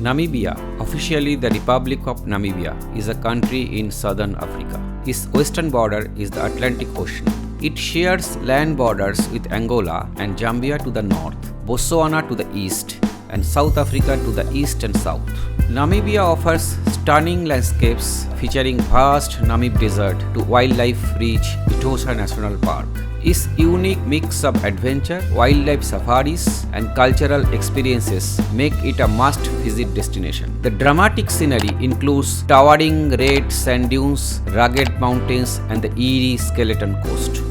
Namibia, officially the Republic of Namibia, is a country in southern Africa. Its western border is the Atlantic Ocean. It shares land borders with Angola and Zambia to the north, Botswana to the east, and South Africa to the east and south. Namibia offers stunning landscapes featuring vast Namib Desert to wildlife-rich Etosha National Park. Its unique mix of adventure, wildlife safaris, and cultural experiences make it a must-visit destination. The dramatic scenery includes towering red sand dunes, rugged mountains, and the eerie skeleton coast.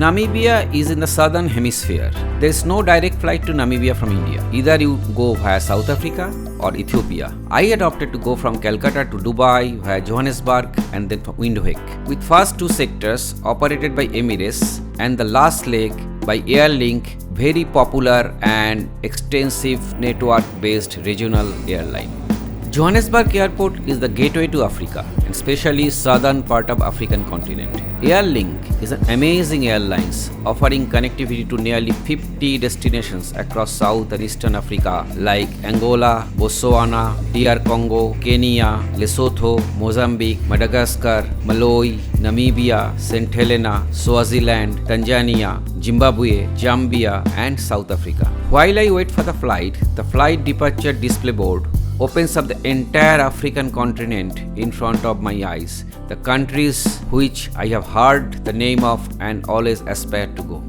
Namibia is in the southern hemisphere. There is no direct flight to Namibia from India. Either you go via South Africa or Ethiopia. I had opted to go from Calcutta to Dubai via Johannesburg and then Windhoek, with first two sectors operated by Emirates and the last leg by Airlink, very popular and extensive network-based regional airline. Johannesburg Airport is the gateway to Africa, and especially southern part of African continent. Airlink is an amazing airlines offering connectivity to nearly 50 destinations across South and Eastern Africa like Angola, Botswana, DR Congo, Kenya, Lesotho, Mozambique, Madagascar, Malawi, Namibia, St. Helena, Swaziland, Tanzania, Zimbabwe, Zambia, and South Africa. While I wait for the flight departure display board opens up the entire African continent in front of my eyes, the countries which I have heard the name of and always aspired to go.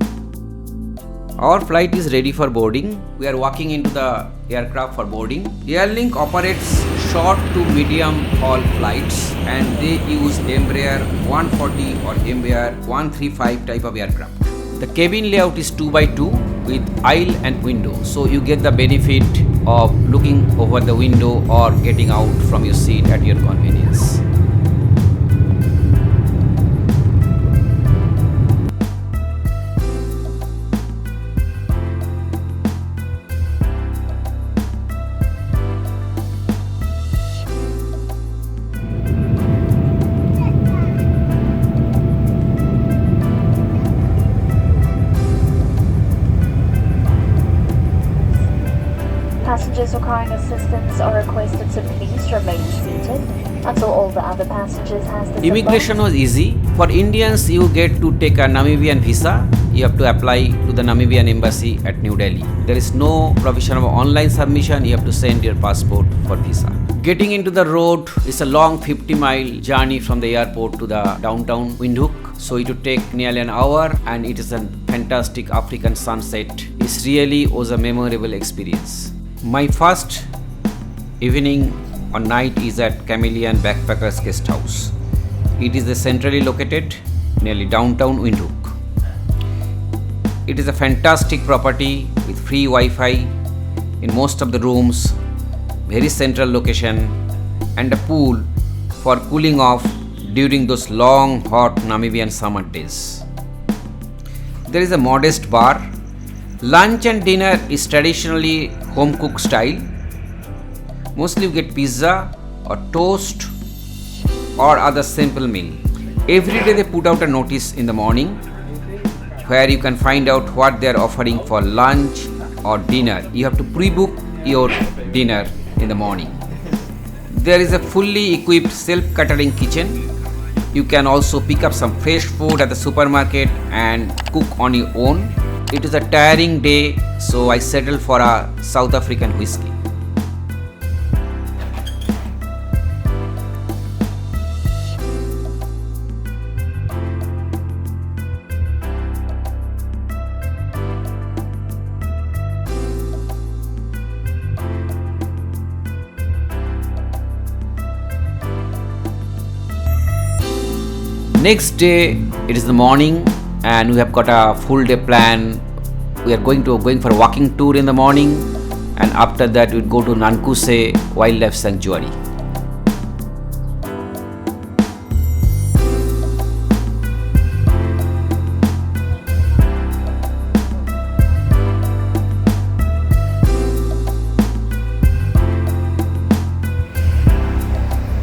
Our flight is ready for boarding. We are walking into the aircraft for boarding. Airlink operates short to medium haul flights and they use Embraer 140 or Embraer 135 type of aircraft. The cabin layout is 2x2 with aisle and window, so you get the benefit of looking over the window or getting out from your seat at your convenience. Passengers requiring assistance are requested to please remain seated until all the other passengers has disembarked. Immigration was easy. For Indians, you get to take a Namibian visa. You have to apply to the Namibian embassy at New Delhi. There is no provision of online submission. You have to send your passport for visa. Getting into the road is a long 50-mile journey from the airport to the downtown Windhoek. So it would take nearly an hour and it is a fantastic African sunset. It really was a memorable experience. My first evening or night is at Chameleon Backpackers Guest House. It is centrally located nearly downtown Windhoek. It is a fantastic property with free Wi-Fi in most of the rooms, very central location, and a pool for cooling off during those long hot Namibian summer days. There is a modest bar. Lunch and dinner is traditionally home cooked style. Mostly you get pizza or toast or other simple meal. Every day they put out a notice in the morning where you can find out what they are offering for lunch or dinner. You have to pre-book your dinner in the morning. There is a fully equipped self-catering kitchen. You can also pick up some fresh food at the supermarket and cook on your own. It is a tiring day, so I settled for a South African whiskey. Next day, it is the morning and we have got a full day plan. We are going for a walking tour in the morning and after that we go to Nankuse Wildlife Sanctuary.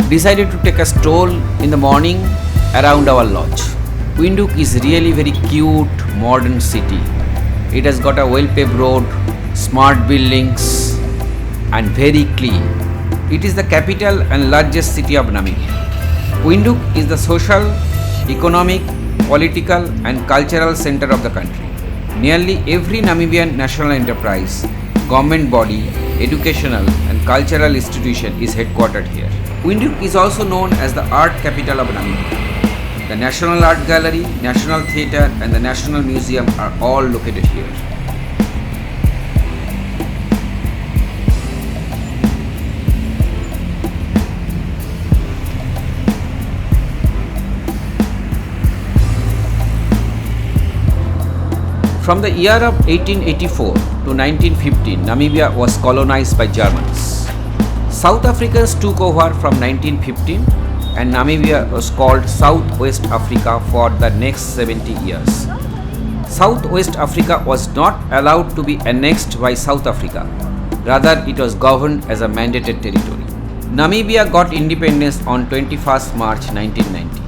Decided to take a stroll in the morning around our lodge. Windhoek is really very cute modern city. It has got a well-paved road, smart buildings, and very clean. It is the capital and largest city of Namibia. Windhoek is the social, economic, political and cultural center of the country. Nearly every Namibian national enterprise, government body, educational and cultural institution is headquartered here. Windhoek is also known as the art capital of Namibia. The National Art Gallery, National Theatre and the National Museum are all located here. From the year of 1884 to 1915, Namibia was colonized by Germans. South Africans took over from 1915 and Namibia was called Southwest Africa for the next 70 years. Southwest Africa was not allowed to be annexed by South Africa. Rather, it was governed as a mandated territory. Namibia got independence on 21st March 1990.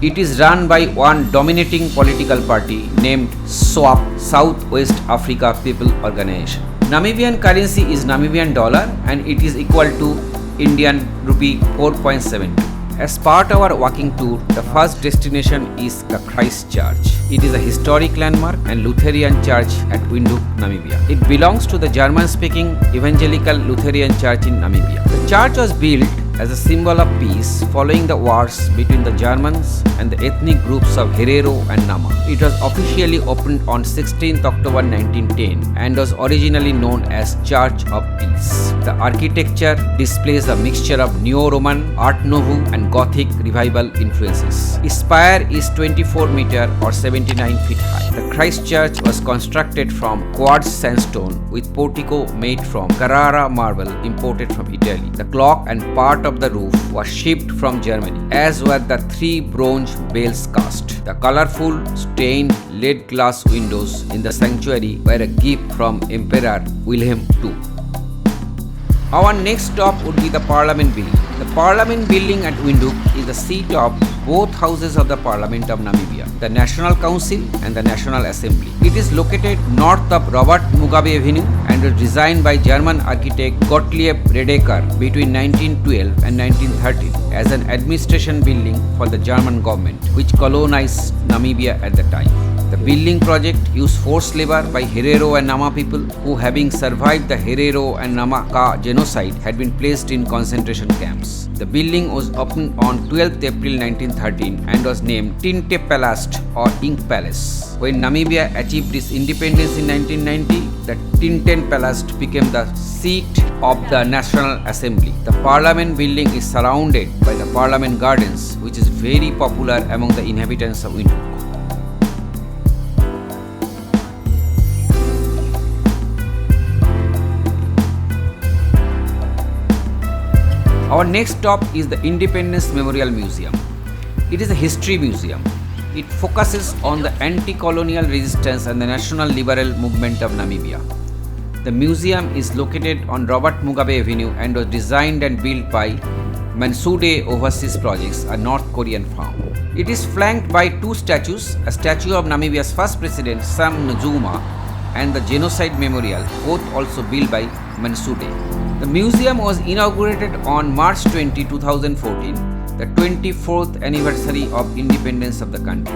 It is run by one dominating political party named SWAP, Southwest Africa People Organization. Namibian currency is Namibian dollar and it is equal to Indian rupee 4.72. As part of our walking tour, the first destination is the Christ Church. It is a historic landmark and Lutheran church at Windhoek, Namibia. It belongs to the German-speaking Evangelical Lutheran Church in Namibia. The church was built as a symbol of peace following the wars between the Germans and the ethnic groups of Herero and Nama. It was officially opened on 16th October 1910 and was originally known as Church of Peace. The architecture displays a mixture of Neo-Roman, Art Nouveau and Gothic revival influences. Its spire is 24 meter or 79 feet high. The Christ Church was constructed from quartz sandstone with portico made from Carrara marble imported from Italy. The clock and part of the roof was shipped from Germany, as were the 3 bronze bells cast. The colorful stained lead glass windows in the sanctuary were a gift from Emperor Wilhelm II. Our next stop would be the Parliament Building. The Parliament Building at Windhoek is the seat of both houses of the Parliament of Namibia, the National Council and the National Assembly. It is located north of Robert Mugabe Avenue and was designed by German architect Gottlieb Redeker between 1912 and 1913 as an administration building for the German government, which colonized Namibia at the time. The building project used forced labor by Herero and Nama people who, having survived the Herero and Namaka genocide, had been placed in concentration camps. The building was opened on 12th April 1913 and was named Tinte Palast or Ink Palace. When Namibia achieved its independence in 1990, the Tinten Palast became the seat of the National Assembly. The Parliament building is surrounded by the Parliament Gardens, which is very popular among the inhabitants of Windhoek. Our next stop is the Independence Memorial Museum. It is a history museum. It focuses on the anti-colonial resistance and the national liberal movement of Namibia. The museum is located on Robert Mugabe Avenue and was designed and built by Mansudae Overseas Projects, a North Korean firm. It is flanked by 2 statues, a statue of Namibia's first president Sam Nujoma and the Genocide Memorial, both also built by Mansudae. The museum was inaugurated on March 20, 2014, the 24th anniversary of independence of the country.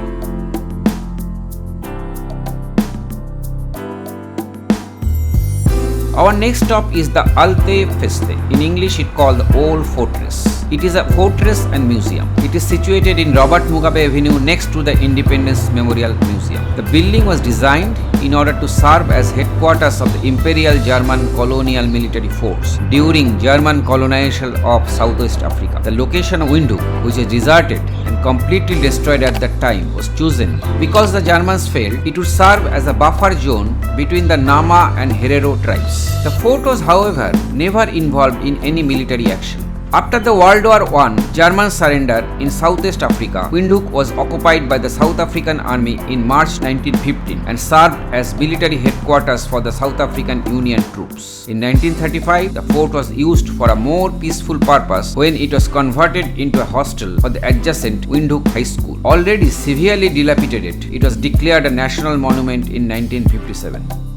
Our next stop is the Alte Feste. In English, it called the Old Fortress. It is a fortress and museum. It is situated in Robert Mugabe Avenue next to the Independence Memorial Museum. The building was designed in order to serve as headquarters of the Imperial German Colonial Military Force during German colonization of Southwest Africa. The location of Windhoek, which is deserted and completely destroyed at that time, was chosen because the Germans felt it would serve as a buffer zone between the Nama and Herero tribes. The fort was, however, never involved in any military action. After the World War I German surrender in Southwest Africa, Windhoek was occupied by the South African Army in March 1915 and served as military headquarters for the South African Union troops. In 1935, the fort was used for a more peaceful purpose when it was converted into a hostel for the adjacent Windhoek High School. Already severely dilapidated, it was declared a national monument in 1957.